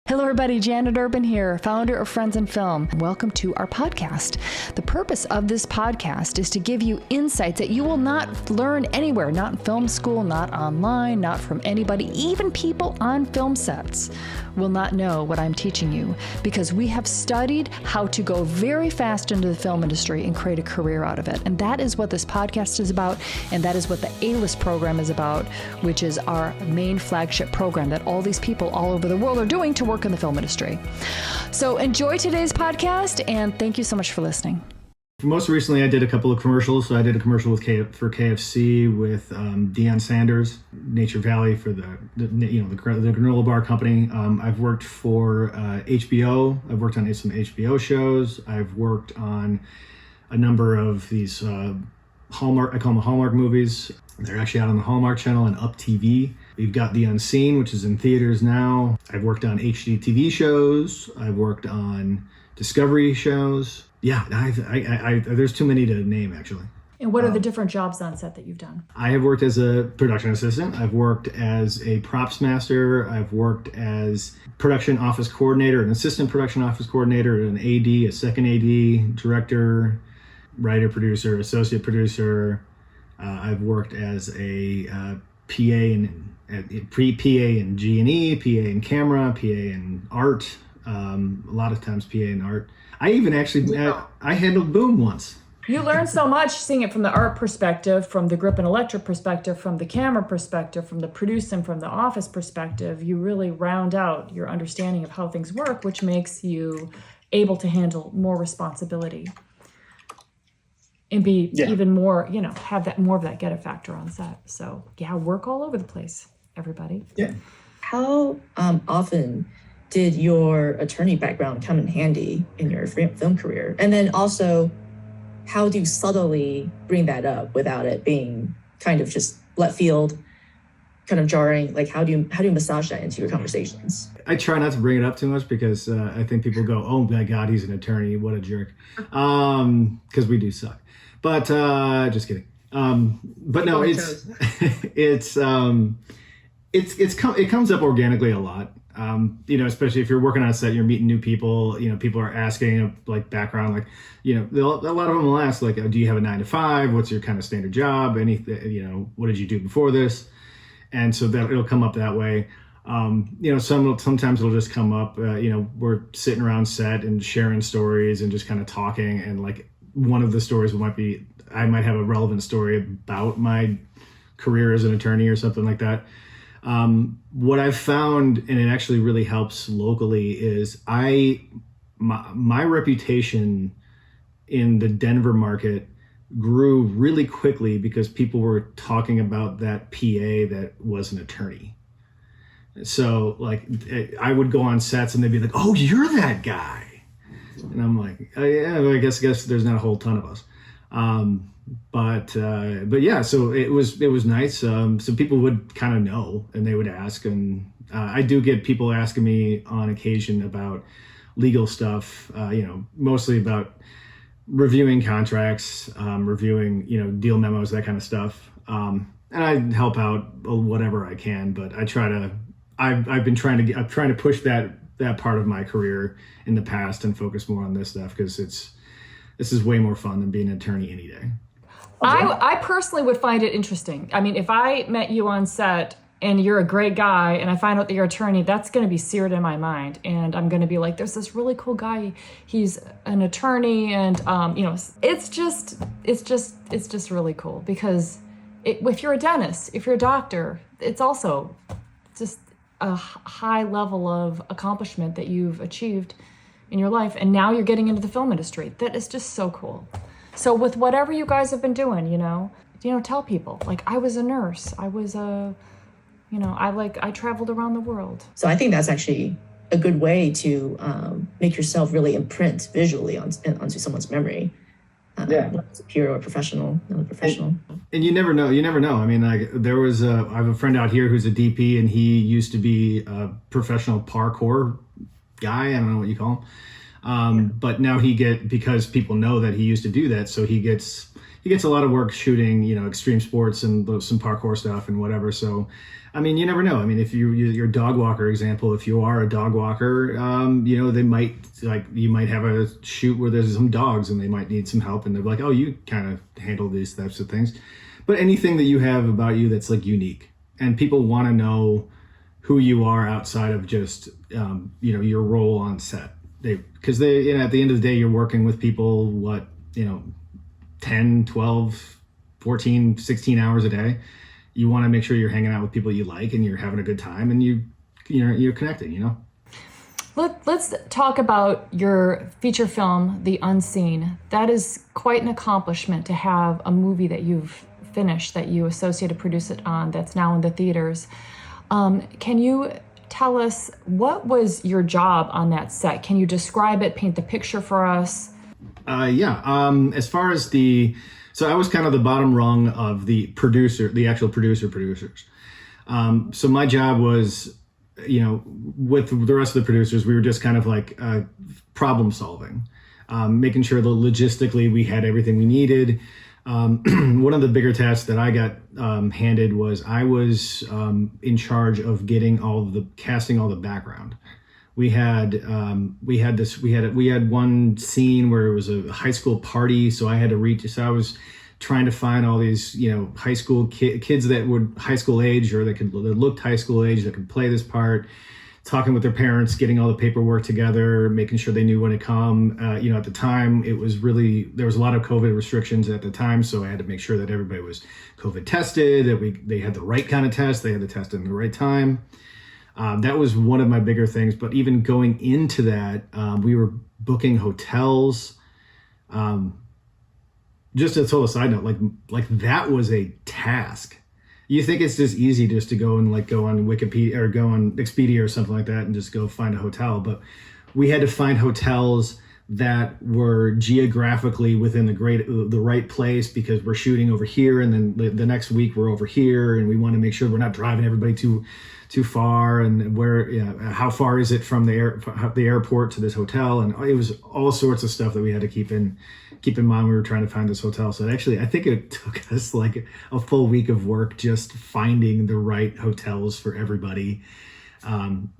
Hello everybody, Janet Urban here, founder of Friends in Film. Welcome to our podcast. The purpose of this podcast is to give you insights that you will not learn anywhere, not in film school, not online, not from anybody, even people on film sets will not know what I'm teaching you because we have studied how to go very fast into the film industry and create a career out of it. And that is what this podcast is about, and that is what the A-List program is about, which is our main flagship program that all these people all over the world are doing to work in the film industry. So enjoy today's podcast, and thank you so much for listening. Most recently, I did a couple of commercials. So I did a commercial for KFC with Deion Sanders, Nature Valley for the granola bar company. I've worked for HBO. I've worked on some HBO shows. I've worked on a number of these Hallmark. I call them Hallmark movies. They're actually out on the Hallmark Channel and Up TV. We've got The Unseen, which is in theaters now. I've worked on HGTV shows. I've worked on Discovery shows. Yeah, there's too many to name, actually. And what are the different jobs on set that you've done? I have worked as a production assistant. I've worked as a props master. I've worked as production office coordinator, an assistant production office coordinator, an AD, a second AD, director, writer, producer, associate producer. I've worked as a PA and PA in G&E, PA in camera, PA in art. A lot of times PA in art. I even actually, I handled boom once. You learn so much seeing it from the art perspective, from the grip and electric perspective, from the camera perspective, from the producing, from the office perspective. You really round out your understanding of how things work, which makes you able to handle more responsibility and be even more, have that more of that get it factor on set. So work all over the place, everybody. Yeah. How often did your attorney background come in handy in your film career? And then also, how do you subtly bring that up without it being kind of just left field, kind of jarring? Like, how do you massage that into your conversations? I try not to bring it up too much because I think people go, "Oh my God, he's an attorney! What a jerk!" Because we do suck. But just kidding. But no, it comes up organically a lot. Especially if you're working on a set, you're meeting new people, people are asking like background, like, a lot of them will ask like, do you have a 9 to 5? What's your kind of standard job? Anything, what did you do before this? And so that it'll come up that way. Sometimes it'll just come up, we're sitting around set and sharing stories and just kind of talking. And like one of the stories I might have a relevant story about my career as an attorney or something like that. What I've found, and it actually really helps locally, is my reputation in the Denver market grew really quickly because people were talking about that PA that was an attorney. So like I would go on sets and they'd be like, "Oh, you're that guy," and I'm like, "Oh, yeah, well, I guess there's not a whole ton of us." But yeah, so it was nice. So people would kind of know and they would ask, and I do get people asking me on occasion about legal stuff, mostly about reviewing contracts, reviewing, deal memos, that kind of stuff. And I help out whatever I can, but I'm trying to push that part of my career in the past and focus more on this stuff because this is way more fun than being an attorney any day. I personally would find it interesting. I mean, if I met you on set and you're a great guy and I find out that you're an attorney, that's going to be seared in my mind. And I'm going to be like, there's this really cool guy. He's an attorney. And, it's just really cool because if you're a dentist, if you're a doctor, it's also just a high level of accomplishment that you've achieved in your life. And now you're getting into the film industry. That is just so cool. So with whatever you guys have been doing, tell people, like, I was a nurse. I was I traveled around the world. So I think that's actually a good way to make yourself really imprint visually onto someone's memory. Whether it's a peer or a professional, another professional. And you never know. I mean, like I have a friend out here who's a DP and he used to be a professional parkour guy. I don't know what you call him. But now because people know that he used to do that, so he gets he gets a lot of work shooting, extreme sports and some parkour stuff and whatever. So, I mean, you never know. I mean, if your dog walker example, if you are a dog walker, they might you might have a shoot where there's some dogs and they might need some help, and they're like, oh, you kind of handle these types of things. But anything that you have about you that's like unique, and people want to know who you are outside of just your role on set. Because at the end of the day, you're working with people 10, 12, 14, 16 hours a day. You want to make sure you're hanging out with people you like and you're having a good time and you're connecting. Let's talk about your feature film, The Unseen. That is quite an accomplishment to have a movie that you've finished, that you associated produce it on, that's now in the theaters. Can you tell us, what was your job on that set? Can you describe it, paint the picture for us? As far as so I was kind of the bottom rung of the actual producers. So my job was, with the rest of the producers, we were just kind of like problem solving, making sure that logistically we had everything we needed. One of the bigger tasks that I got handed was I was in charge of getting casting all the background. We had one scene where it was a high school party, so I was trying to find all these high school kids that would high school age or that looked high school age that could play this part. Talking with their parents, getting all the paperwork together, making sure they knew when to come. At the time, there was a lot of COVID restrictions at the time, so I had to make sure that everybody was COVID tested, that they had the right kind of test, they had the test in the right time. That was one of my bigger things. But even going into that, we were booking hotels. Just a total side note, like that was a task. You think it's just easy just to go on Wikipedia or go on Expedia or something like that and just go find a hotel. But we had to find hotels that were geographically within the right place, because we're shooting over here and then the next week we're over here, and we want to make sure we're not driving everybody too far, and how far is it from the airport to this hotel, and it was all sorts of stuff that we had to keep in mind when we were trying to find this hotel. So actually, I think it took us like a full week of work just finding the right hotels for everybody.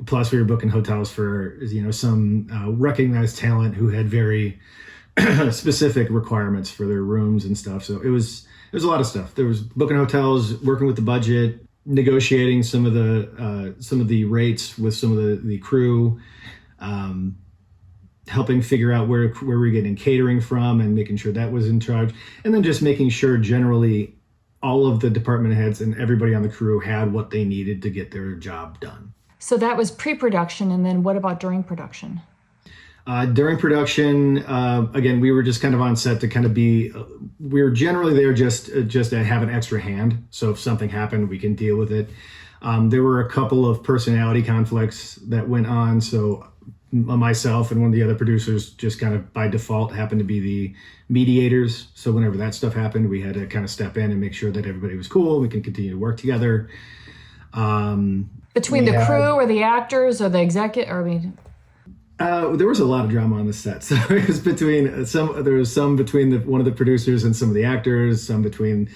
Plus, we were booking hotels for some recognized talent who had very specific requirements for their rooms and stuff. So it was a lot of stuff. There was booking hotels, working with the budget, negotiating some of the rates with some of the crew, helping figure out where we're getting catering from and making sure that was in charge, and then just making sure generally all of the department heads and everybody on the crew had what they needed to get their job done. So that was pre-production, and then what about during production? During production, again, we were just kind of on set to kind of we were generally there just to have an extra hand. So if something happened, we can deal with it. There were a couple of personality conflicts that went on. So myself and one of the other producers just kind of by default happened to be the mediators. So whenever that stuff happened, we had to kind of step in and make sure that everybody was cool. We can continue to work together. Between the crew or the actors or the executive, there was a lot of drama on the set. So it was between some between one of the producers and some of the actors, some between,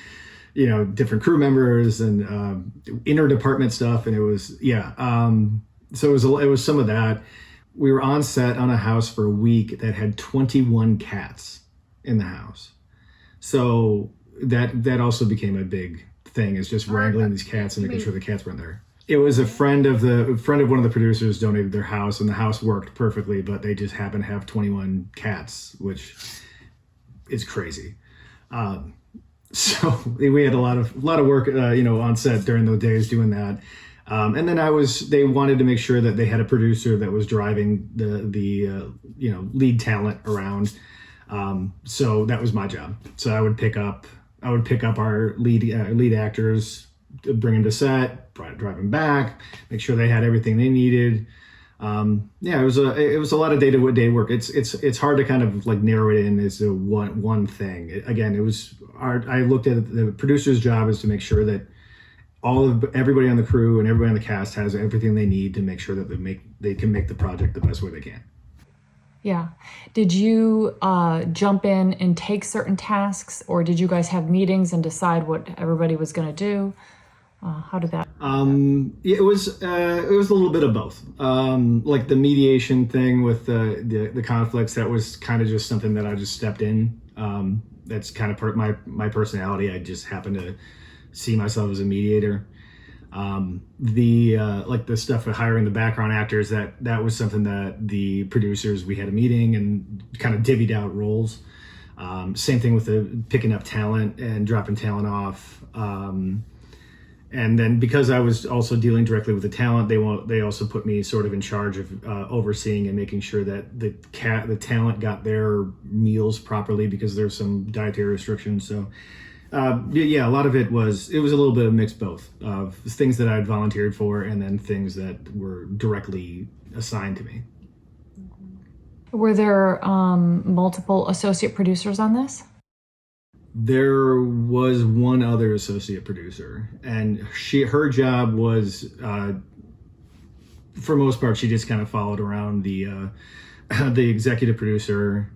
different crew members and inter-department stuff. And it was, so it was some of that. We were on set on a house for a week that had 21 cats in the house. So that also became a big thing, is just wrangling these cats and making sure the cats weren't there. It was a friend of one of the producers donated their house, and the house worked perfectly, but they just happened to have 21 cats, which is crazy. So we had a lot of work, on set during those days doing that. And then they wanted to make sure that they had a producer that was driving the lead talent around. So that was my job. So I would pick up our lead actors, bring them to set, drive them back, make sure they had everything they needed. It was a lot of day-to-day work. It's hard to kind of like narrow it in as a one thing. I looked at it, the producer's job is to make sure that everybody on the crew and everybody on the cast has everything they need to make sure that they can make the project the best way they can. Yeah. Did you jump in and take certain tasks, or did you guys have meetings and decide what everybody was going to do? How did that? Yeah, it was a little bit of both. Like the mediation thing with the conflicts, that was kind of just something that I just stepped in. That's kind of my personality. I just happen to see myself as a mediator. Like the stuff with hiring the background actors, that was something that the producers, we had a meeting and kind of divvied out roles. Same thing with the picking up talent and dropping talent off. And then because I was also dealing directly with the talent, they also put me sort of in charge of overseeing and making sure that the talent got their meals properly, because there's some dietary restrictions. So yeah, a lot of it was a little bit of mixed both of things that I had volunteered for and then things that were directly assigned to me. Were there multiple associate producers on this? There was one other associate producer, and her job was, for most part, she just kind of followed around the the executive producer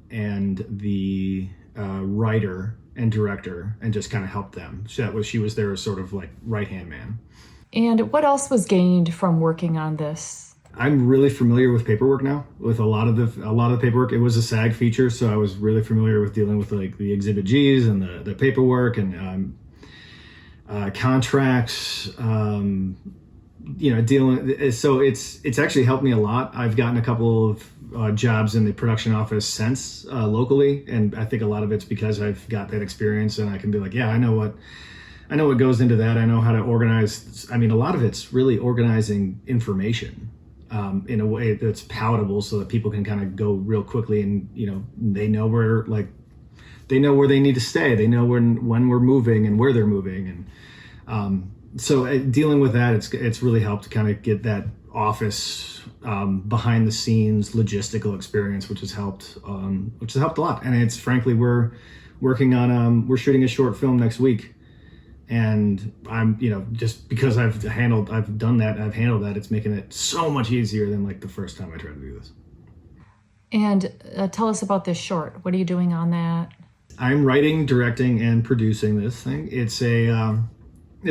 and the writer and director, and just kind of helped them. She was their sort of like right-hand man. And what else was gained from working on this? I'm really familiar with paperwork now, with a lot of the paperwork. It was a SAG feature, so I was really familiar with dealing with like the Exhibit Gs and the paperwork and contracts. Dealing. So it's actually helped me a lot. I've gotten a couple of jobs in the production office since locally, and I think a lot of it's because I've got that experience, and I can be like, yeah, I know what goes into that. I know how to organize. I mean, a lot of it's really organizing information in a way that's palatable, so that people can kind of go real quickly, and they know where they need to stay. They know when we're moving and where they're moving, and so dealing with that, it's really helped to kind of get that office behind the scenes logistical experience, which has helped a lot. And it's frankly, we're working on we're shooting a short film next week. And I'm, just because I've handled that, it's making it so much easier than like the first time I tried to do this. And tell us about this short. What are you doing on that? I'm writing, directing, and producing this thing. It's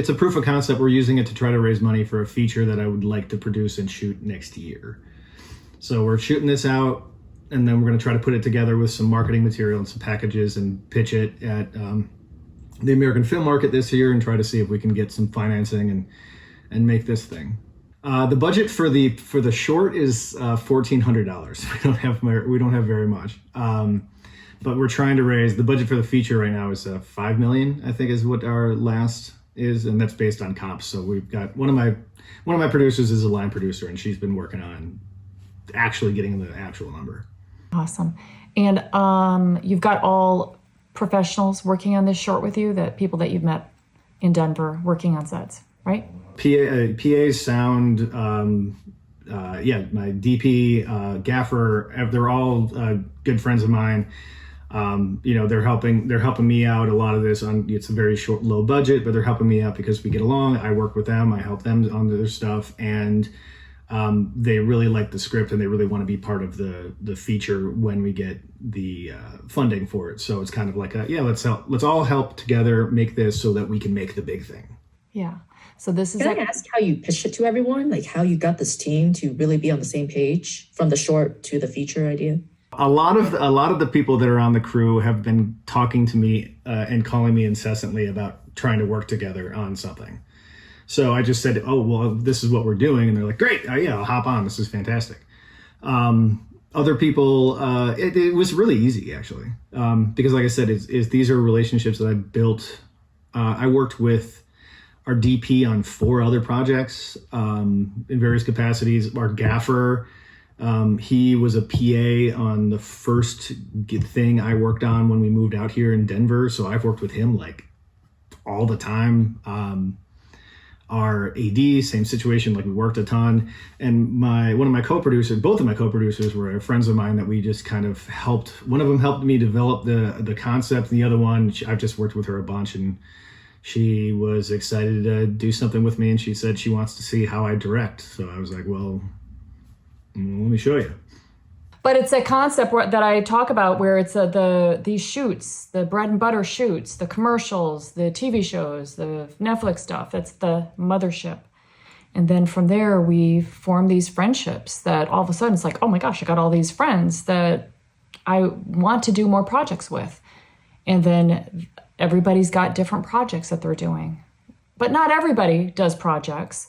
a proof of concept. We're using it to try to raise money for a feature that I would like to produce and shoot next year. So we're shooting this out, and then we're going to try to put it together with some marketing material and some packages and pitch it at the American film market this year, and try to see if we can get some financing and make this thing. The budget for the short is $1,400. We don't have very much, but we're trying to raise the budget for the feature right now is $5 million. I think is what our last is, and that's based on comps. So we've got one of my producers is a line producer, and she's been working on actually getting the actual number. Awesome. And you've got all professionals working on this short with you, that people that you've met in Denver working on sets, right? PA, sound, my DP, gaffer, they're all good friends of mine. They're helping me out a lot of this it's a very low budget, but they're helping me out because we get along. I work with them, I help them on their stuff, and they really like the script, and they really want to be part of the feature when we get the funding for it. So it's kind of like let's all help together make this so that we can make the big thing. Yeah. So this is. Can I ask how you pitched it to everyone? Like how you got this team to really be on the same page from the short to the feature idea? A lot of the people that are on the crew have been talking to me and calling me incessantly about trying to work together on something. So I just said, oh, well, this is what we're doing. And they're like, great. Yeah, I'll hop on. This is fantastic. Other people, it was really easy, actually. Because like I said, these are relationships that I built. I worked with our DP on 4 other projects in various capacities. Our gaffer, he was a PA on the first thing I worked on when we moved out here in Denver. So I've worked with him like all the time. Our AD, same situation, like we worked a ton. And both of my co-producers were friends of mine that we just kind of helped. One of them helped me develop the concept. The other one, I've just worked with her a bunch, and she was excited to do something with me, and she said she wants to see how I direct. So I was like, well, let me show you. But it's a concept that I talk about where it's these shoots, the bread and butter shoots, the commercials, the TV shows, the Netflix stuff. That's the mothership. And then from there, we form these friendships that all of a sudden it's like, oh my gosh, I got all these friends that I want to do more projects with. And then everybody's got different projects that they're doing. But not everybody does projects.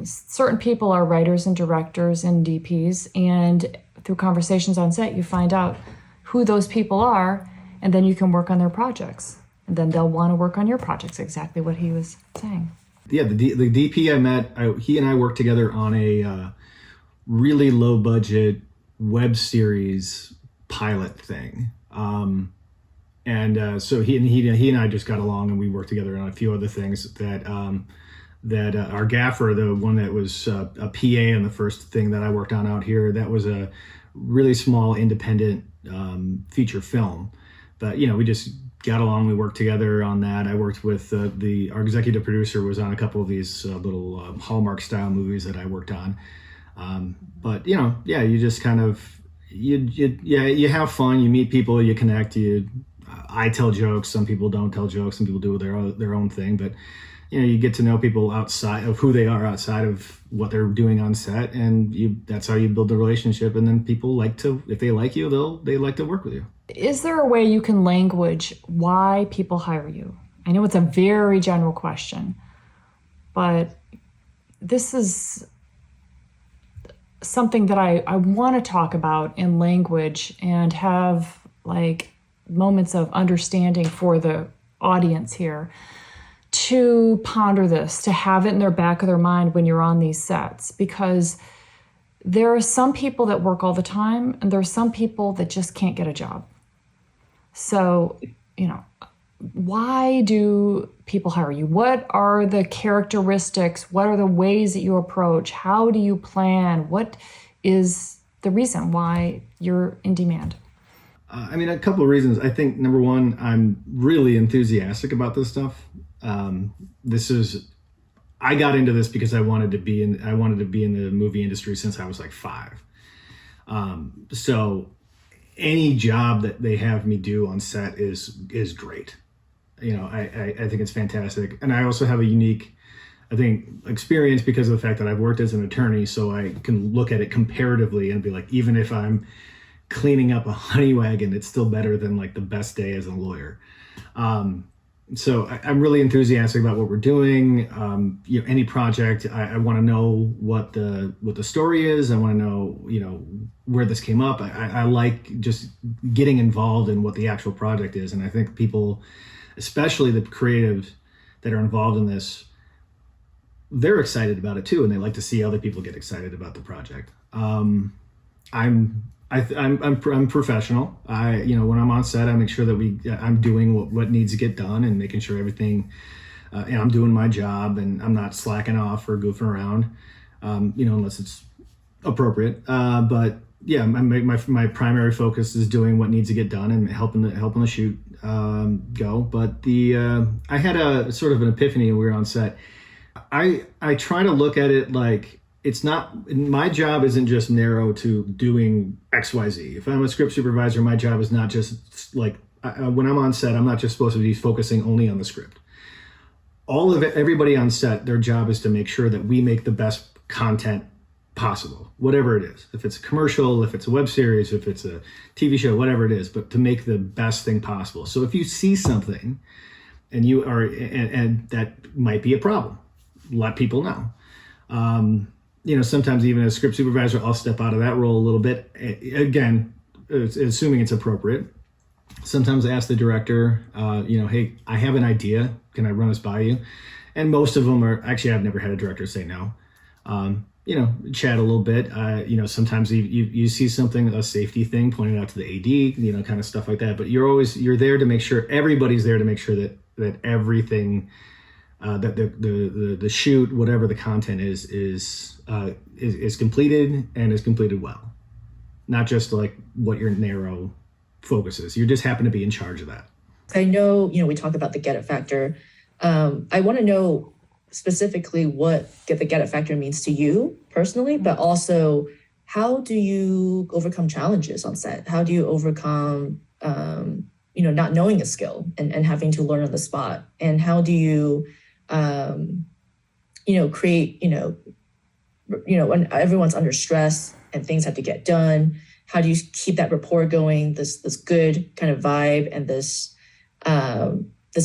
Certain people are writers and directors and DPs, and through conversations on set, you find out who those people are, and then you can work on their projects. And then they'll want to work on your projects, exactly what he was saying. Yeah, the DP I met, he and I worked together on a really low budget web series pilot thing. So he and I just got along, and we worked together on a few other things that our gaffer, the one that was a PA on the first thing that I worked on out here, that was a really small independent feature film. But, we just got along. We worked together on that. I worked with our executive producer was on a couple of these little Hallmark style movies that I worked on. But, you just kind of, you have fun, you meet people, you connect, I tell jokes. Some people don't tell jokes. Some people do their own thing, but you get to know people outside of who they are, outside of what they're doing on set, and that's how you build the relationship. And then people if they like you, they like to work with you. Is there a way you can language why people hire you? I know it's a very general question, but this is something that I want to talk about in language and have moments of understanding for the audience here, to ponder this, to have it in their back of their mind when you're on these sets, because there are some people that work all the time and there are some people that just can't get a job. So, why do people hire you? What are the characteristics? What are the ways that you approach? How do you plan? What is the reason why you're in demand? A couple of reasons. I think number one, I'm really enthusiastic about this stuff. I got into this because I wanted to be in the movie industry since I was 5. So any job that they have me do on set is great. I think it's fantastic. And I also have a unique, experience because of the fact that I've worked as an attorney, so I can look at it comparatively and be like, even if I'm cleaning up a honey wagon, it's still better than the best day as a lawyer. So I'm really enthusiastic about what we're doing. Any project, I want to know what the story is. I want to know, where this came up. I like just getting involved in what the actual project is. And I think people, especially the creatives that are involved in this, they're excited about it too. And they like to see other people get excited about the project. I'm professional. When I'm on set, I make sure that I'm doing what needs to get done and making sure everything, and I'm doing my job and I'm not slacking off or goofing around, unless it's appropriate. But yeah, my primary focus is doing what needs to get done and helping the shoot go. But I had a sort of an epiphany when we were on set. I try to look at it like, it's not, my job isn't just narrow to doing XYZ. If I'm a script supervisor, my job is not just when I'm on set, I'm not just supposed to be focusing only on the script. Everybody on set, their job is to make sure that we make the best content possible, whatever it is. If it's a commercial, if it's a web series, if it's a TV show, whatever it is, but to make the best thing possible. So if you see something and and that might be a problem, let people know. Sometimes even as script supervisor, I'll step out of that role a little bit. Again, assuming it's appropriate. Sometimes I ask the director, hey, I have an idea. Can I run this by you? And most of them are, actually, I've never had a director say no. Chat a little bit. Sometimes you see something, a safety thing, pointed out to the AD, kind of stuff like that. But you're there to make sure, everybody's there to make sure that everything, that the shoot, whatever the content is completed and is completed well. Not just what your narrow focus is. You just happen to be in charge of that. I know, we talk about the get it factor. I want to know specifically what the get it factor means to you personally, but also how do you overcome challenges on set? How do you overcome, not knowing a skill and having to learn on the spot? And how do you, create, when everyone's under stress and things have to get done, how do you keep that rapport going, this good kind of vibe and this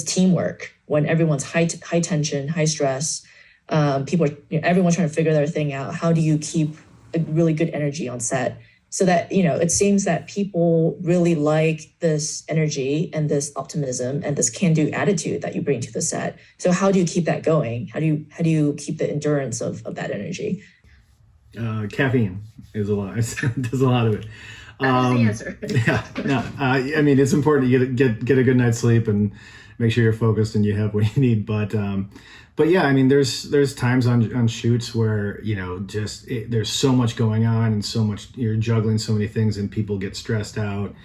teamwork when everyone's high tension, high stress, everyone's trying to figure their thing out. How do you keep a really good energy on set so that, it seems that people really like this energy and this optimism and this can-do attitude that you bring to the set. So how do you keep that going? How do you keep the endurance of that energy? Caffeine is a lot. Does a lot of it. That is the answer. Yeah, no. I mean, it's important to get a good night's sleep and make sure you're focused and you have what you need. But yeah, I mean, there's times on shoots where there's so much going on and so much, you're juggling so many things and people get stressed out.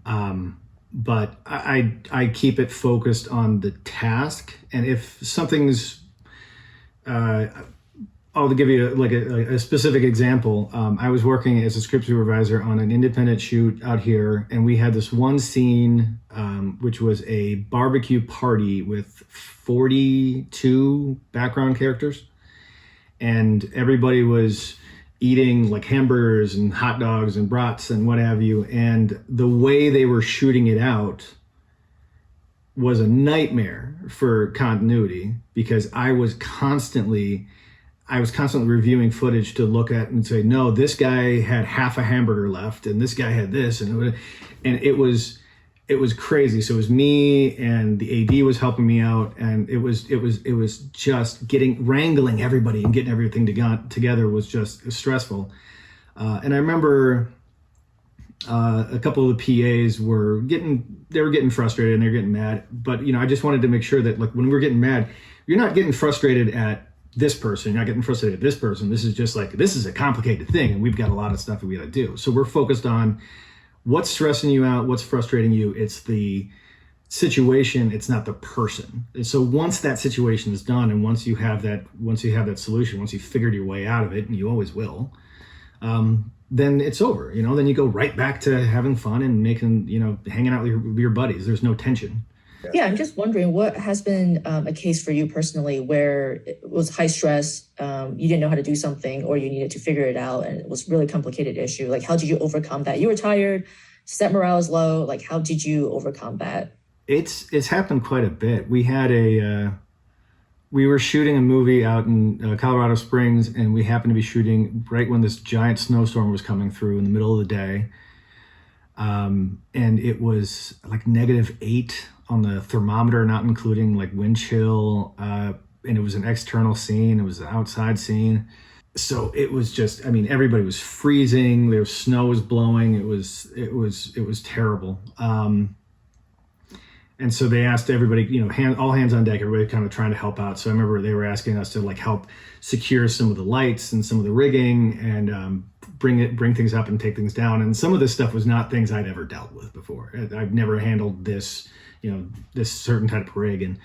But I keep it focused on the task, and if something's I'll give you a specific example. I was working as a script supervisor on an independent shoot out here, and we had this one scene, which was a barbecue party with 42 background characters, and everybody was eating like hamburgers and hot dogs and brats and what have you. And the way they were shooting it out was a nightmare for continuity, because I was constantly reviewing footage to look at and say, no, this guy had half a hamburger left and this guy had this, and it was crazy. So it was me, and the AD was helping me out, and it was just wrangling everybody and getting everything together was just stressful. And I remember a couple of the PAs were getting frustrated and they're getting mad, but I just wanted to make sure that, like, when we're getting mad, you're not getting frustrated at this person, you're not getting frustrated at this person. This is just like, this is a complicated thing and we've got a lot of stuff that we got to do. So we're focused on what's stressing you out, what's frustrating you. It's the situation, it's not the person. And so once that situation is done, and once you have that solution, once you've figured your way out of it, and you always will, then it's over. Then you go right back to having fun and making, hanging out with your buddies. There's no tension. Yeah, I'm just wondering, what has been a case for you personally where it was high stress, you didn't know how to do something, or you needed to figure it out and it was a really complicated issue? Like, how did you overcome that? You were tired, set morale is low. Like, how did you overcome that? It's happened quite a bit. We had we were shooting a movie out in Colorado Springs, and we happened to be shooting right when this giant snowstorm was coming through in the middle of the day. And it was like -8 on the thermometer, not including like wind chill. And it was an external scene. It was an outside scene. So it was just, everybody was freezing. There was snow was blowing. It was terrible. And so they asked everybody, all hands on deck, everybody kind of trying to help out. So I remember they were asking us to like help secure some of the lights and some of the rigging, and bring things up and take things down. And some of this stuff was not things I'd ever dealt with before. I've never handled this, this certain type of rig. And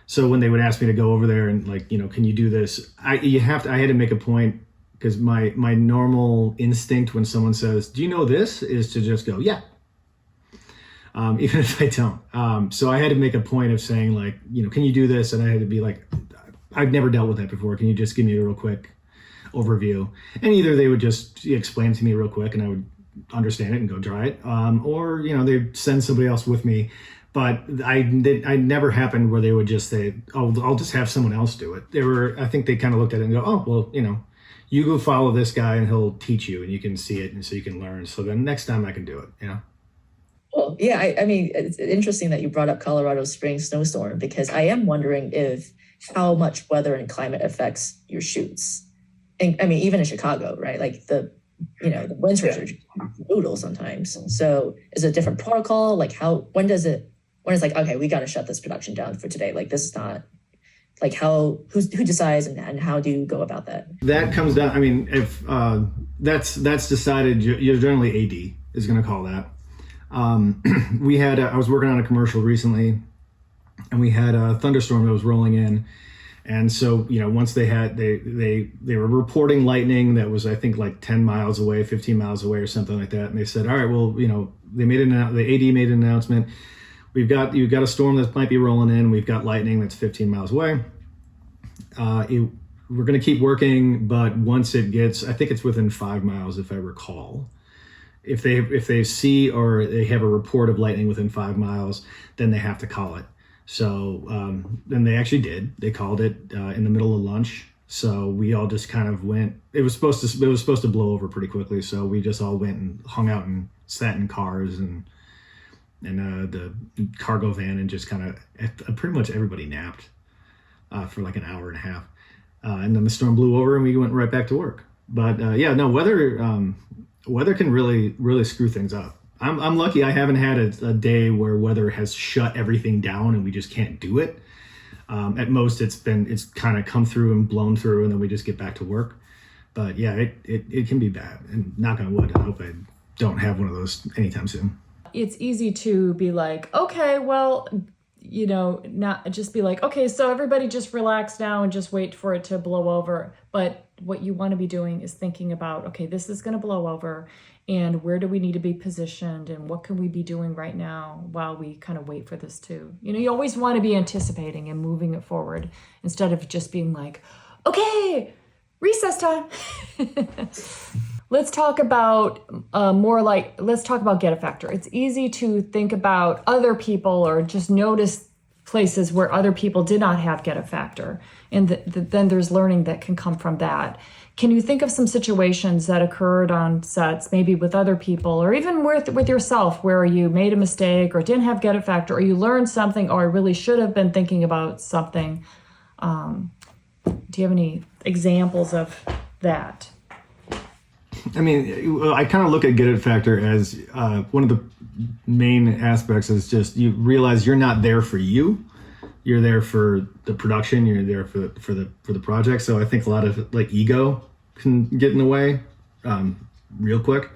so when they would ask me to go over there and like, can you do this? I had to make a point, because my normal instinct when someone says, do you know this, is to just go, yeah. Even if I don't. So I had to make a point of saying like, can you do this? And I had to be like, I've never dealt with that before. Can you just give me a real quick overview? And either they would just explain it to me real quick and I would understand it and go try it. Or, they'd send somebody else with me. But I never happened where they would just say, oh, I'll just have someone else do it. I think they kind of looked at it and go, oh, well, you go follow this guy and he'll teach you and you can see it and so you can learn. So then next time I can do it, Well, yeah, it's interesting that you brought up Colorado Springs snowstorm, because I am wondering how much weather and climate affects your shoots. And even in Chicago, right? Like the winters are brutal sometimes. So is it a different protocol? Like when it's like, okay, we got to shut this production down for today. Like, this is not like who decides and how do you go about that? That comes down. If that's decided, you're generally AD is going to call that. I was working on a commercial recently, and we had a thunderstorm that was rolling in, And so, once they were reporting lightning that was, I think, like 10 miles away, 15 miles away or something like that. And they said, all right, well, the AD made an announcement. You've got a storm that might be rolling in. We've got lightning that's 15 miles away. We're going to keep working, but once it gets, I think it's within 5 miles, if I recall. If they see or they have a report of lightning within 5 miles, then they have to call it. So then they actually did. They called it in the middle of lunch. So we all just kind of went. It was supposed to blow over pretty quickly. So we just all went and hung out and sat in cars and the cargo van and just kind of pretty much everybody napped for like an hour and a half. And then the storm blew over and we went right back to work. But weather can really screw things up. I'm lucky I haven't had a day where weather has shut everything down and we just can't do it. At most it's kind of come through and blown through and then we just get back to work. But yeah, it can be bad, and knock on wood, I hope I don't have one of those anytime soon. It's easy to be like, okay, well, not just be like, okay, so everybody just relax now and just wait for it to blow over. But what you want to be doing is thinking about, okay, this is going to blow over, and where do we need to be positioned, and what can we be doing right now while we kind of wait for this to, you always want to be anticipating and moving it forward instead of just being like, okay, recess time. Let's talk about let's talk about get effector. It's easy to think about other people or just notice places where other people did not have get effector. And then there's learning that can come from that. Can you think of some situations that occurred on sets, maybe with other people or even with yourself, where you made a mistake or didn't have get effector, or you learned something, or I really should have been thinking about something? Do you have any examples of that? I mean, I kind of look at get it factor as one of the main aspects is just you realize you're not there for you. You're there for the production. You're there for the project. So I think a lot of like ego can get in the way real quick.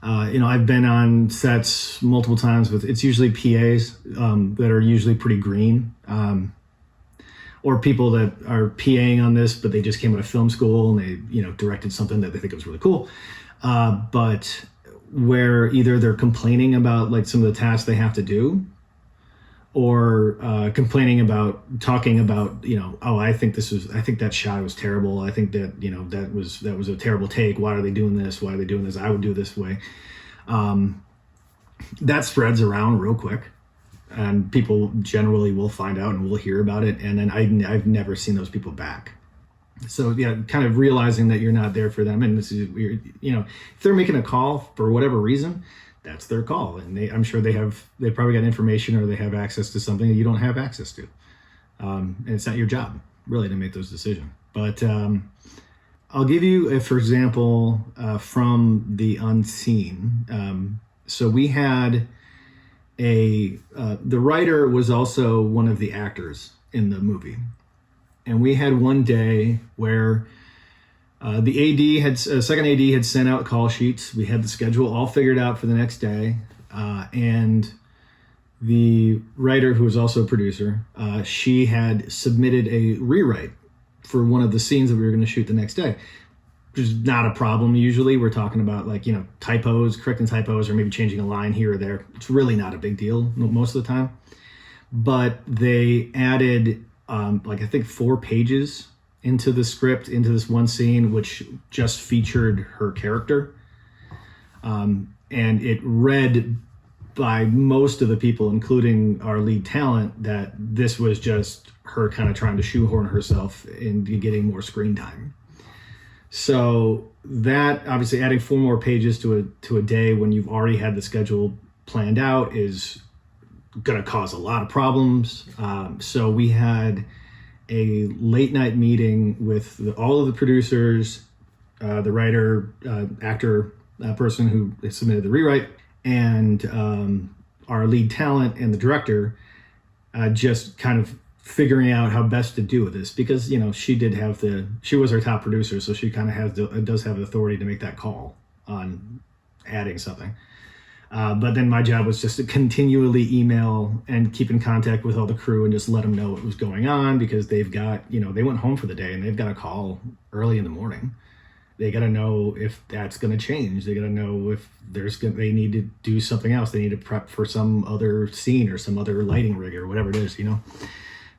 I've been on sets multiple times it's usually PAs that are usually pretty green. Or people that are PAing on this, but they just came out of film school and they, directed something that they think was really cool. But where either they're complaining about like some of the tasks they have to do, or talking about, I think that shot was terrible. I think that, that was a terrible take. Why are they doing this? Why are they doing this? I would do it this way. That spreads around real quick. And people generally will find out and will hear about it. And then I've never seen those people back. So yeah, kind of realizing that you're not there for them. And this is, if they're making a call for whatever reason, that's their call. And I'm sure they probably got information or they have access to something that you don't have access to. And it's not your job really to make those decisions. But I'll give you, for example, from the unseen. So we had the writer was also one of the actors in the movie. And we had one day where the second AD had sent out call sheets. We had the schedule all figured out for the next day. And the writer, who was also a producer, she had submitted a rewrite for one of the scenes that we were going to shoot the next day. Which is not a problem. Usually we're talking about typos, correcting typos, or maybe changing a line here or there. It's really not a big deal most of the time. But they added I think 4 pages into the script, into this one scene, which just featured her character. And it read by most of the people, including our lead talent, that this was just her kind of trying to shoehorn herself into getting more screen time. So that, obviously, adding 4 more pages to a day when you've already had the schedule planned out is going to cause a lot of problems. So we had a late night meeting with all of the producers, the writer, actor, person who submitted the rewrite, and our lead talent and the director, just kind of figuring out how best to do with this, because she was our top producer, so she kind of does have the authority to make that call on adding something. But then my job was just to continually email and keep in contact with all the crew and just let them know what was going on, because they've got, they went home for the day and they've got a call early in the morning. They got to know if that's going to change. They got to know if they need to do something else. They need to prep for some other scene or some other lighting rig or whatever it is,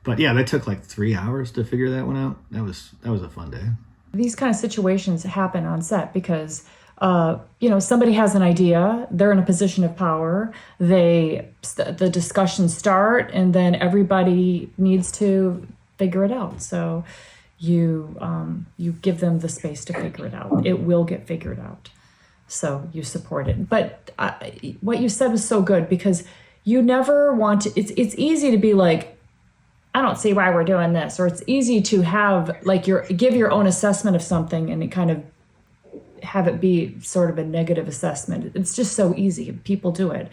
But yeah, that took like 3 hours to figure that one out. That was a fun day. These kind of situations happen on set because somebody has an idea, they're in a position of power, the discussions start, and then everybody needs to figure it out. So you give them the space to figure it out. It will get figured out. So you support it. But what you said was so good, because you never want to, it's easy to be like, I don't see why we're doing this, or it's easy to have like give your own assessment of something and it kind of have it be sort of a negative assessment. It's just so easy. People do it,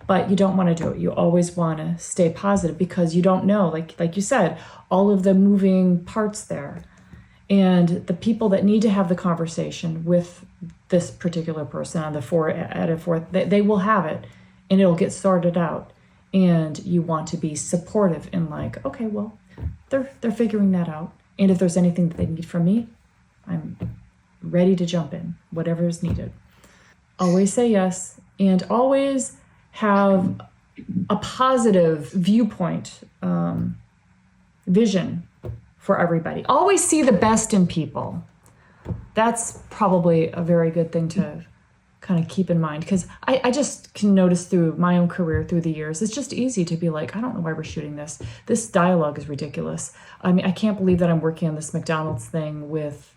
but you don't want to do it. You always want to stay positive, because you don't know, like you said, all of the moving parts there, and the people that need to have the conversation with this particular person on the fourth, they will have it, and it'll get sorted out. And you want to be supportive and like, okay, well, they're figuring that out. And if there's anything that they need from me, I'm ready to jump in, whatever is needed. Always say yes, and always have a positive viewpoint, vision for everybody. Always see the best in people. That's probably a very good thing to kind of keep in mind, because I just can notice through my own career through the years, it's just easy to be like, I don't know why we're shooting this. This dialogue is ridiculous. I mean, I can't believe that I'm working on this McDonald's thing with,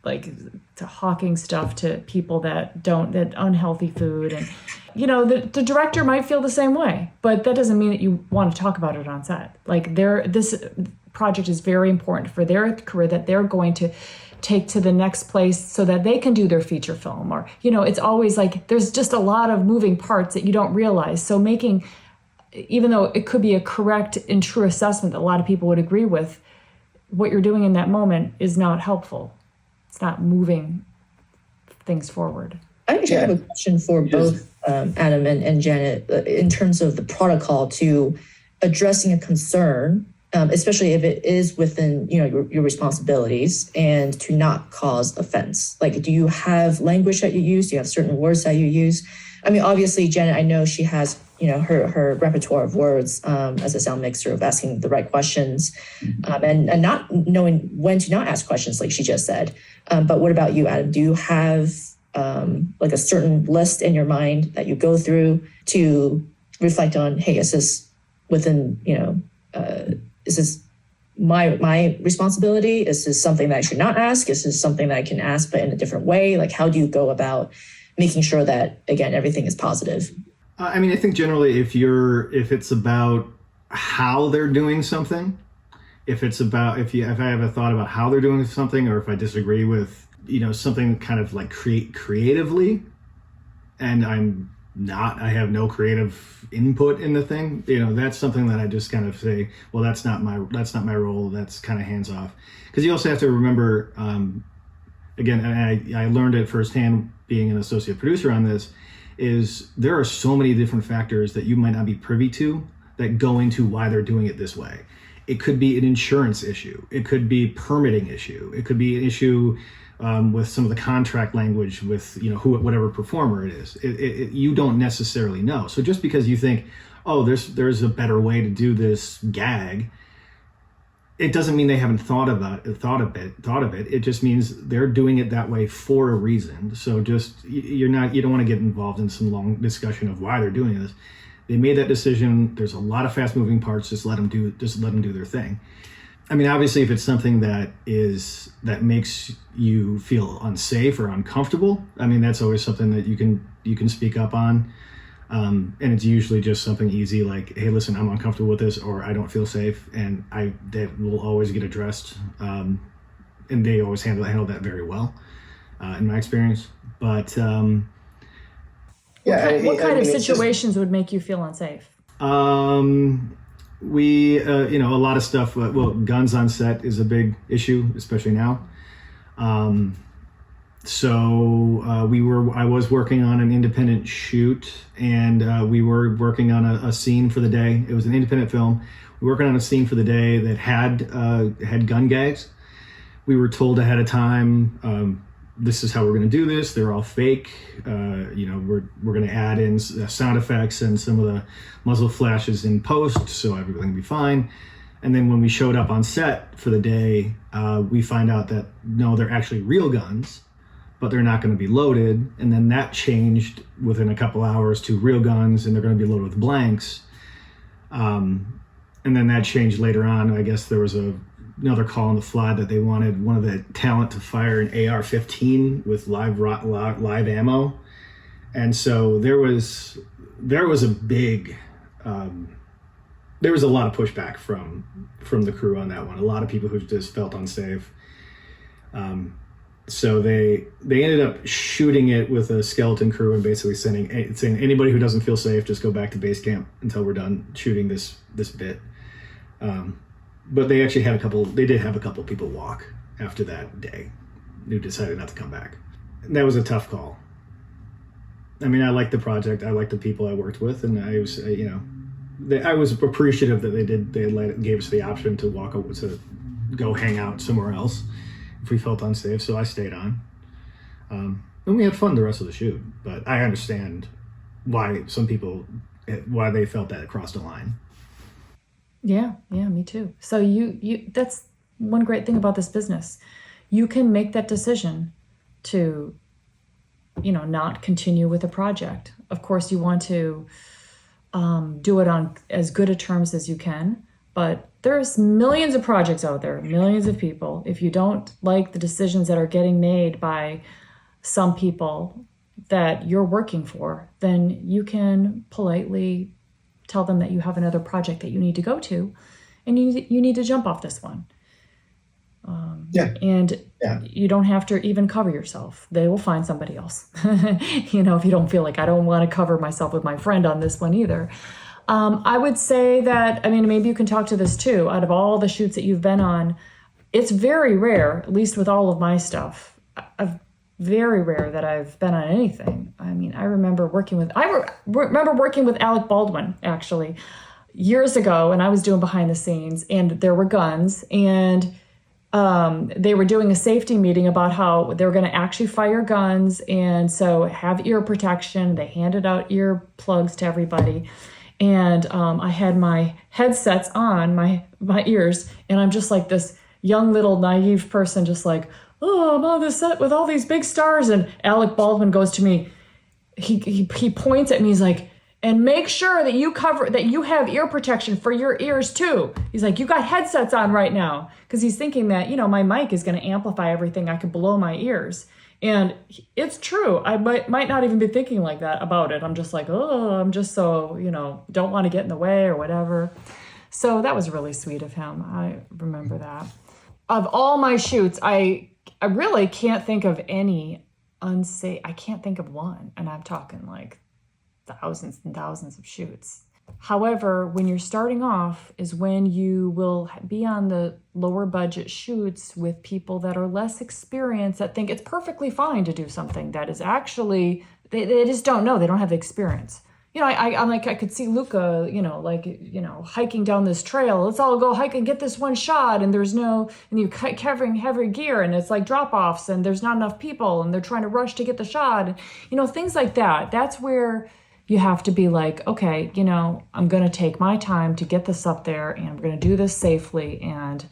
like to hawking stuff to people that unhealthy food. And, the director might feel the same way, but that doesn't mean that you want to talk about it on set. Like this project is very important for their career, that they're going to take to the next place so that they can do their feature film, or, it's always like, there's just a lot of moving parts that you don't realize. So even though it could be a correct and true assessment that a lot of people would agree with, what you're doing in that moment is not helpful. It's not moving things forward. I actually have a question for both Adam and Janet in terms of the protocol to addressing a concern, especially if it is within your responsibilities, and to not cause offense. Like, do you have language that you use? Do you have certain words that you use? I mean, obviously, Janet, I know she has her repertoire of words as a sound mixer, of asking the right questions, and not knowing when to not ask questions, like she just said. But what about you, Adam? Do you have like a certain list in your mind that you go through to reflect on, hey, is this within, is this my responsibility? Is this something that I should not ask? Is this something that I can ask but in a different way? Like, how do you go about making sure that, again, everything is positive? I mean, I think generally if it's about how they're doing something, if I have a thought about how they're doing something, or if I disagree with, something kind of like creatively, and I have no creative input in the thing, that's something that I just kind of say, well, that's not my role. That's kind of hands off. Because you also have to remember, again, and I learned it firsthand being an associate producer on this, is there are so many different factors that you might not be privy to that go into why they're doing it this way. It could be an insurance issue. It could be permitting issue. It could be an issue with some of the contract language with whatever performer it is. You don't necessarily know. So just because you think, oh, there's a better way to do this gag, it doesn't mean they haven't thought of it. It just means they're doing it that way for a reason. So just you don't want to get involved in some long discussion of why they're doing this. They made that decision. There's a lot of fast moving parts. Just let them do their thing. I mean, obviously, if it's something that makes you feel unsafe or uncomfortable, I mean, that's always something that you can speak up on. And it's usually just something easy like, hey, listen, I'm uncomfortable with this, or I don't feel safe, and that will always get addressed. And they always handle that very well, in my experience. But what kind of situations would make you feel unsafe? We, a lot of stuff. Guns on set is a big issue, especially now. So I was working on an independent shoot, and we were working on a scene for the day. It was an independent film. We were working on a scene for the day that had gun gags. We were told ahead of time, this is how we're going to do this. They're all fake. We're going to add in sound effects and some of the muzzle flashes in post, so everything will be fine. And then when we showed up on set for the day, we find out that no, they're actually real guns, but they're not going to be loaded. And then that changed within a couple hours to real guns, and they're going to be loaded with blanks. And then that changed later on. I guess there was another call on the fly that they wanted one of the talent to fire an AR-15 with live ammo. And so there was a big, there was a lot of pushback from the crew on that one. A lot of people who just felt unsafe. So they ended up shooting it with a skeleton crew and basically saying anybody who doesn't feel safe, just go back to base camp until we're done shooting this bit. But they actually did have a couple people walk after that day who decided not to come back. And that was a tough call. I mean, I liked the project. I liked the people I worked with, and I was, I was appreciative that they gave us the option to go hang out somewhere else if we felt unsafe. So I stayed on, and we had fun the rest of the shoot. But I understand why they felt that it crossed a line. Yeah, me too. So you that's one great thing about this business. You can make that decision to, not continue with a project. Of course, you want to do it on as good a terms as you can, but there's millions of projects out there, millions of people. If you don't like the decisions that are getting made by some people that you're working for, then you can politely tell them that you have another project that you need to go to, and you need to jump off this one. You don't have to even cover yourself. They will find somebody else. If you don't feel like I don't want to cover myself with my friend on this one either. I would say that, maybe you can talk to this too. Out of all the shoots that you've been on, it's very rare, at least with all of my stuff, very rare that I've been on anything. I remember working with Alec Baldwin actually years ago, and I was doing behind the scenes, and there were guns, and they were doing a safety meeting about how they were going to actually fire guns, and so have ear protection. They handed out ear plugs to everybody, and I had my headsets on my ears, and I'm just like this young little naive person, just like, oh, I'm on this set with all these big stars. And Alec Baldwin goes to me, he points at me, he's like, and make sure that you have ear protection for your ears too. He's like, you got headsets on right now. Because he's thinking that, my mic is going to amplify everything I could below my ears. And it's true. I might not even be thinking like that about it. I'm just like, oh, I'm just so, don't want to get in the way or whatever. So that was really sweet of him. I remember that. Of all my shoots, I really can't think of any unsafe. I can't think of one. And I'm talking like thousands and thousands of shoots. However, when you're starting off is when you will be on the lower budget shoots with people that are less experienced, that think it's perfectly fine to do something that is actually, they just don't know. They don't have the experience. I'm like, I could see Luca, hiking down this trail. Let's all go hike and get this one shot. And and you're covering heavy gear, and it's like drop-offs, and there's not enough people, and they're trying to rush to get the shot. Things like that. That's where you have to be like, okay, I'm going to take my time to get this up there, and we're going to do this safely. And,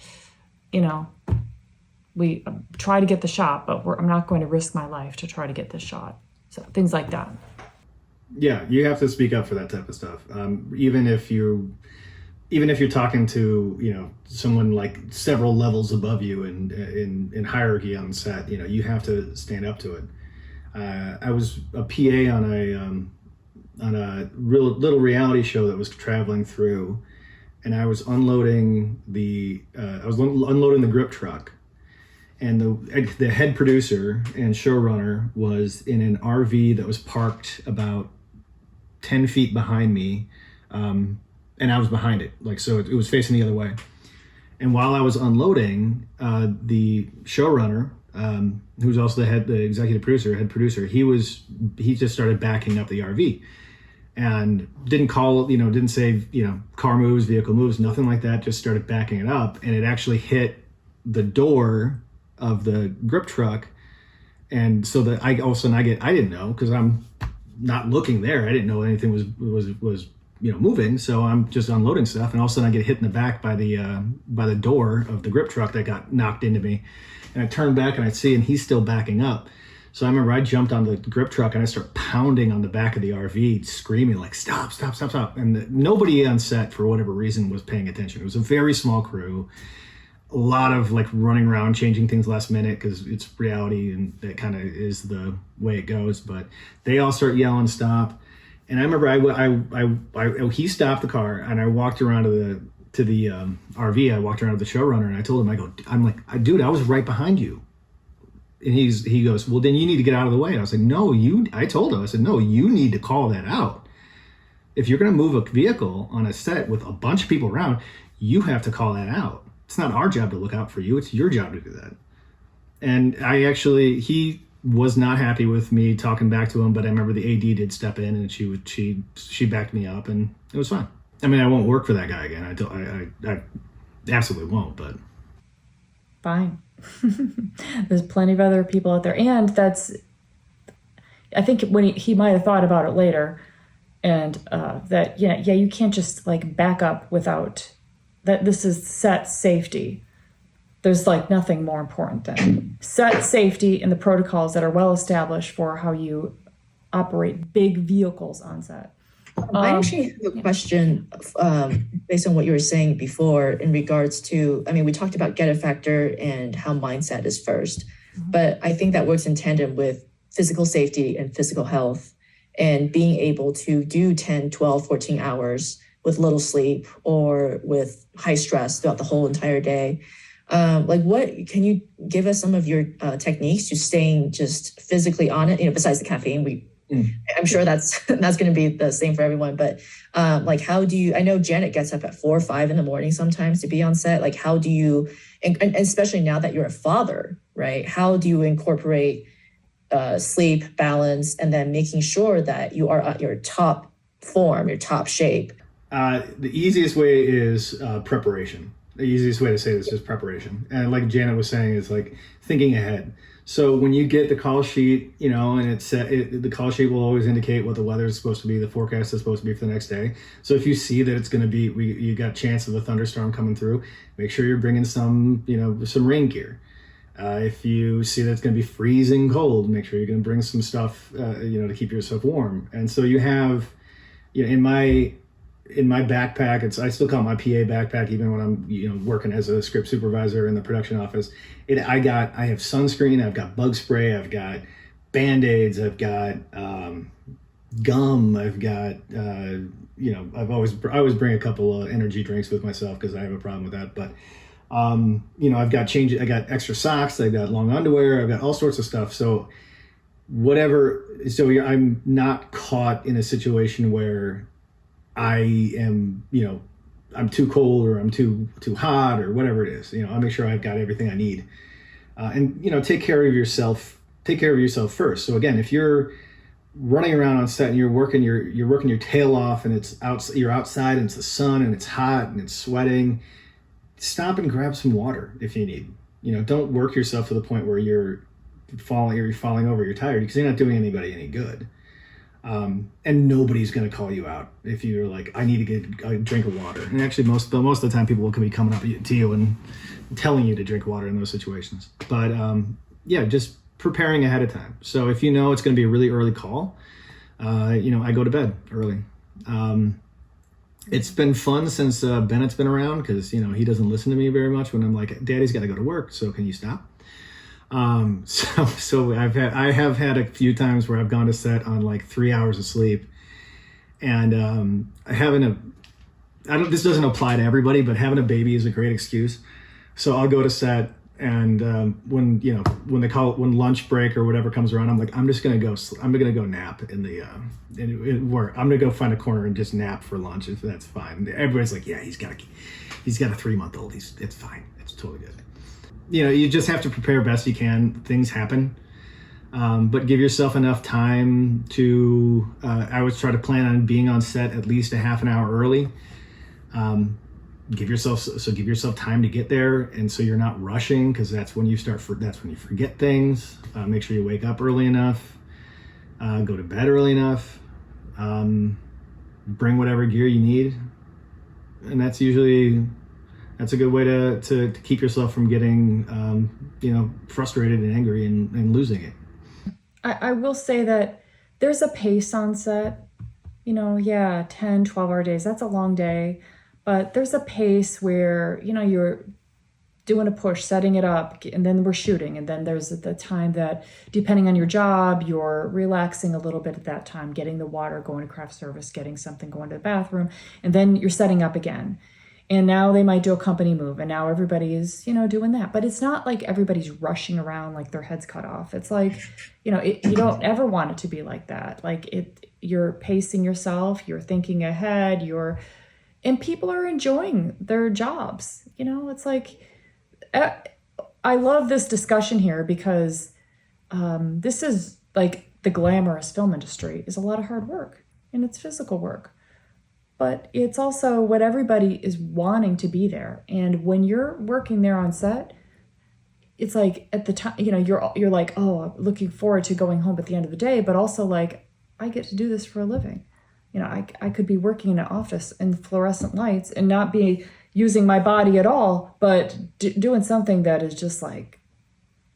we try to get the shot, but I'm not going to risk my life to try to get this shot. So things like that. Yeah, you have to speak up for that type of stuff. Even if you're talking to someone like several levels above you in hierarchy on set, you have to stand up to it. I was a PA on a real little reality show that was traveling through, and I was unloading the grip truck, and the head producer and showrunner was in an RV that was parked about 10 feet behind me, and I was behind it, so it was facing the other way. And while I was unloading, the showrunner who's also the executive producer, head producer, he just started backing up the RV and didn't call, didn't say, car moves, vehicle moves, nothing like that, just started backing it up. And it actually hit the door of the grip truck. And so that I didn't know, because I'm not looking there. I didn't know anything was moving. So I'm just unloading stuff, and all of a sudden I get hit in the back by the door of the grip truck that got knocked into me. And I turn back and I see, and he's still backing up. So I remember I jumped on the grip truck and I start pounding on the back of the RV, screaming like, stop, stop, stop, stop. And nobody on set, for whatever reason, was paying attention. It was a very small crew. A lot of like running around, changing things last minute, because it's reality and that kind of is the way it goes. But they all start yelling, stop. And I remember he stopped the car, and I walked around to the RV. I walked around to the showrunner, and I told him, I'm like, dude, I was right behind you. And he goes, well, then you need to get out of the way. And I was like, no, I told him, I said, no, you need to call that out. If you're going to move a vehicle on a set with a bunch of people around, you have to call that out. It's not our job to look out for you. It's your job to do that. And he was not happy with me talking back to him, but I remember the AD did step in, and she backed me up, and it was fine. I mean, I won't work for that guy again. I absolutely won't, but. Fine. There's plenty of other people out there. And I think when he might have thought about it later, and that, you can't just like back up without that. This is set safety. There's like nothing more important than set safety and the protocols that are well established for how you operate big vehicles on set. I actually have a question based on what you were saying before in regards to, we talked about get it factor and how mindset is first, but I think that works in tandem with physical safety and physical health, and being able to do 10, 12, 14 hours with little sleep or with high stress throughout the whole entire day. What can you give us some of your techniques to staying just physically on it? Besides the caffeine, I'm sure that's going to be the same for everyone. But how do you? I know Janet gets up at 4 or 5 in the morning sometimes to be on set. Like, how do you? And especially now that you're a father, right? How do you incorporate sleep, balance, and then making sure that you are at your top form, your top shape? The easiest way is preparation. The easiest way to say this is preparation. And like Janet was saying, is like thinking ahead. So when you get the call sheet, and it's the call sheet will always indicate what the weather is supposed to be, the forecast is supposed to be for the next day. So if you see that it's going to be, you got chance of a thunderstorm coming through, make sure you're bringing some rain gear. If you see that it's going to be freezing cold, make sure you're going to bring some stuff, to keep yourself warm. And so you have, in my backpack, I still call it my PA backpack, even when I'm working as a script supervisor in the production office. I have sunscreen, I've got bug spray, I've got Band-Aids, I've got gum, I've got I always bring a couple of energy drinks with myself because I have a problem with that. But I've got I got extra socks, I've got long underwear, I've got all sorts of stuff. So I'm not caught in a situation where I am, I'm too cold or I'm too hot or whatever it is. I'll make sure I've got everything I need, and take care of yourself. Take care of yourself first. So again, if you're running around on set and you're working your tail off, and you're outside and it's the sun and it's hot and it's sweating, stop and grab some water if you need. Don't work yourself to the point where you're falling over, you're tired, because you're not doing anybody any good. And nobody's going to call you out if you're like, I need to get a drink of water. And actually, most of the time, people can be coming up to you and telling you to drink water in those situations. But just preparing ahead of time. So if it's going to be a really early call, I go to bed early. It's been fun since Bennett's been around, because he doesn't listen to me very much when I'm like, Daddy's got to go to work, so can you stop? So I have had a few times where I've gone to set on like 3 hours of sleep, and this doesn't apply to everybody, but having a baby is a great excuse. So I'll go to set, and when lunch break or whatever comes around, I'm like, I'm gonna go nap in work. I'm gonna go find a corner and just nap for lunch, if that's fine. Everybody's like, yeah, he's got a 3-month-old. It's fine. It's totally good. you just have to prepare best you can. Things happen. But give yourself enough time to, I always try to plan on being on set at least a half an hour early. Give yourself time to get there. And so you're not rushing, because that's when you forget things. Make sure you wake up early enough, go to bed early enough, bring whatever gear you need. And that's a good way to keep yourself from getting, frustrated and angry and losing it. I will say that there's a pace on set, 10, 12-hour days, that's a long day, but there's a pace where, you're doing a push, setting it up, and then we're shooting. And then there's the time that, depending on your job, you're relaxing a little bit at that time, getting the water, going to craft service, getting something, going to the bathroom, and then you're setting up again. And now they might do a company move, and now everybody is, doing that. But it's not like everybody's rushing around like their head's cut off. It's like, you don't ever want it to be like that. Like you're pacing yourself, you're thinking ahead, and people are enjoying their jobs. It's like, I love this discussion here, because this is like the glamorous film industry is a lot of hard work, and it's physical work. But it's also what everybody is wanting to be there. And when you're working there on set, it's like at the time, you're like, oh, I'm looking forward to going home at the end of the day, but also like, I get to do this for a living. I could be working in an office in fluorescent lights and not be using my body at all, but doing something that is just like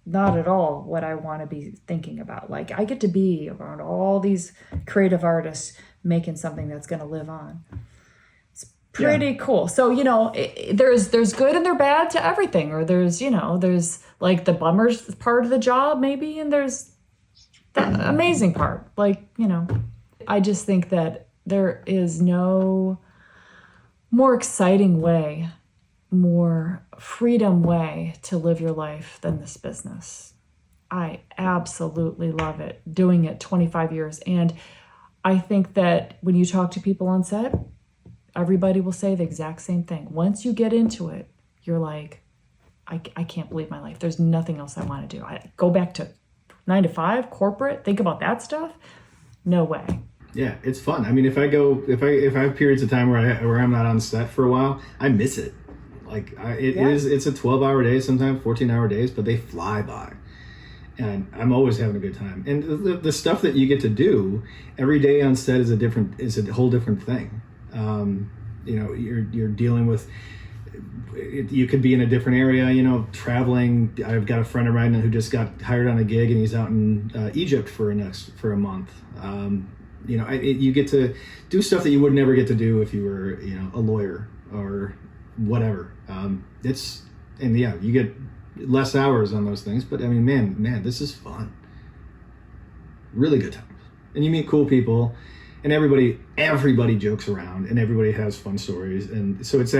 not at all what I want to be thinking about. Like, I get to be around all these creative artists making something that's going to live on. It's pretty cool. So, there's good and there's bad to everything, or there's like the bummer's part of the job maybe, and there's the amazing part. Like, I just think that there is no more exciting way, more freedom way to live your life than this business. I absolutely love it, doing it 25 years. And I think that when you talk to people on set, everybody will say the exact same thing. Once you get into it, you're like, I can't believe my life. There's nothing else I want to do. I go back to 9 to 5, corporate, think about that stuff. No way. Yeah, it's fun. I mean, if I have periods of time where I'm not on set for a while, I miss it. Like it's a 12-hour day, sometimes 14-hour days, but they fly by. And I'm always having a good time. And the stuff that you get to do every day on set is a whole different thing. You're dealing with, you could be in a different area, traveling. I've got a friend of mine who just got hired on a gig, and he's out in Egypt for a month. You get to do stuff that you would never get to do if you were, a lawyer or whatever. You get less hours on those things, but I mean, man, this is fun. Really good times. And you meet cool people, and everybody jokes around, and everybody has fun stories. And so it's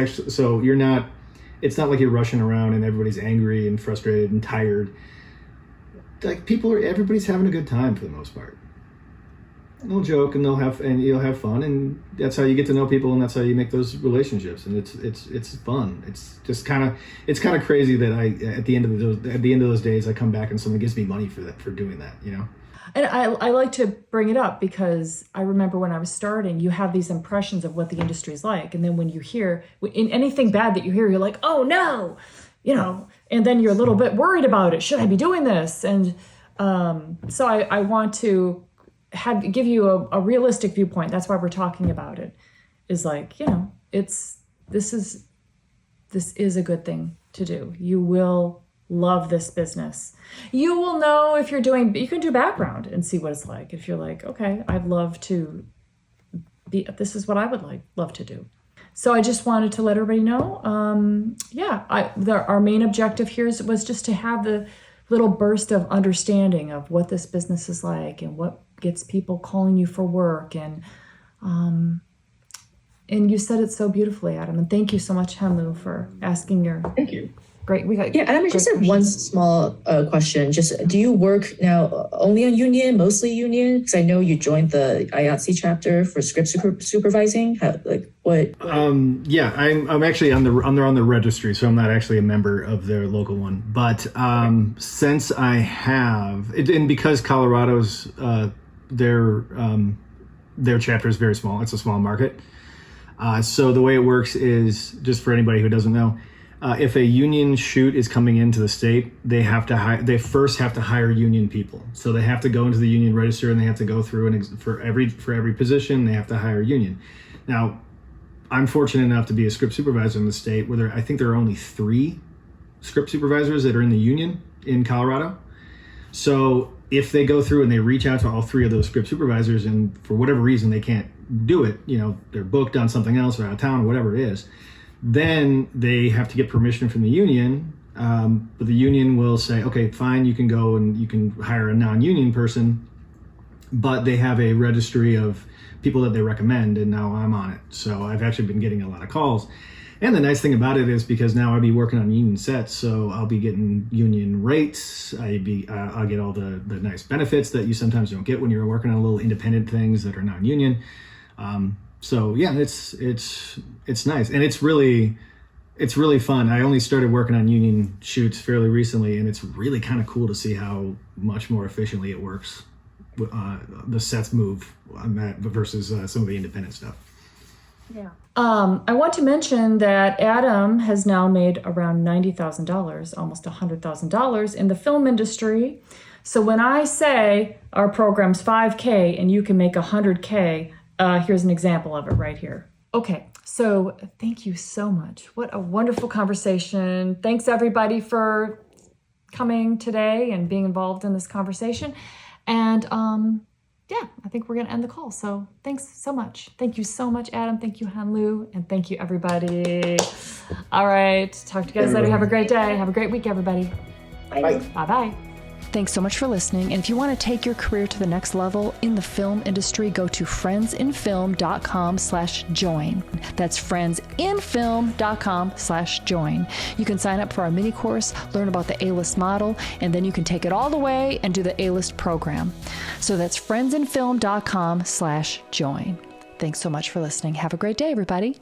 not like you're rushing around and everybody's angry and frustrated and tired. Like, everybody's having a good time for the most part. And they'll joke and you'll have fun, and that's how you get to know people, and that's how you make those relationships. And it's fun. It's just kind of crazy that at the end of those days I come back and someone gives me money for doing that. And I like to bring it up because I remember when I was starting, you have these impressions of what the industry's like, and then when you hear in anything bad that you hear, you're like, oh no, and then you're a little bit worried about it. Should I be doing this? And so I want to give you a realistic viewpoint. That's why we're talking about it. Is like, this is a good thing to do. You will love this business. You will know if you can do background and see what it's like. If you're like, okay, I'd love to this is what I would love to do. So I just wanted to let everybody know. Our main objective here was just to have the little burst of understanding of what this business is like and what gets people calling you for work. And you said it so beautifully, Adam. And thank you so much, Hemu, for asking Thank you. Great. And I just have one small question. Just, do you work now only on union, mostly union? Because I know you joined the IATSE chapter for script supervising. What What? Yeah, I'm actually on the registry, so I'm not actually a member of their local one. But since I have, and because Colorado's their chapter is very small, it's a small market. So the way it works is, just for anybody who doesn't know, if a union shoot is coming into the state, they first have to hire union people. So they have to go into the union register and they have to go through for every position they have to hire a union. Now, I'm fortunate enough to be a script supervisor in the state where I think there are only 3 script supervisors that are in the union in Colorado. So if they go through and they reach out to all 3 of those script supervisors and for whatever reason they can't do it, they're booked on something else or out of town or whatever it is, then they have to get permission from the union. But the union will say, okay, fine, you can go and you can hire a non-union person, but they have a registry of people that they recommend, and now I'm on it. So I've actually been getting a lot of calls. And the nice thing about it is because now I'll be working on union sets, so I'll be getting union rates. I'll get all the nice benefits that you sometimes don't get when you're working on little independent things that are non-union. So yeah, it's nice, and it's really fun. I only started working on union shoots fairly recently, and it's really kind of cool to see how much more efficiently it works. The sets move on that versus some of the independent stuff. Yeah. I want to mention that Adam has now made around $90,000, almost $100,000 in the film industry. So when I say our program's $5K and you can make $100K, here's an example of it right here. Okay, so thank you so much. What a wonderful conversation. Thanks everybody for coming today and being involved in this conversation. And yeah, I think we're going to end the call. So thanks so much. Thank you so much, Adam. Thank you, Hanlu. And thank you, everybody. All right. Talk to you guys later. Have a great day. Have a great week, everybody. Bye. Bye-bye. Thanks so much for listening. And if you want to take your career to the next level in the film industry, go to friendsinfilm.com/join. That's friendsinfilm.com/join. You can sign up for our mini course, learn about the A-list model, and then you can take it all the way and do the A-list program. So that's friendsinfilm.com/join. Thanks so much for listening. Have a great day, everybody.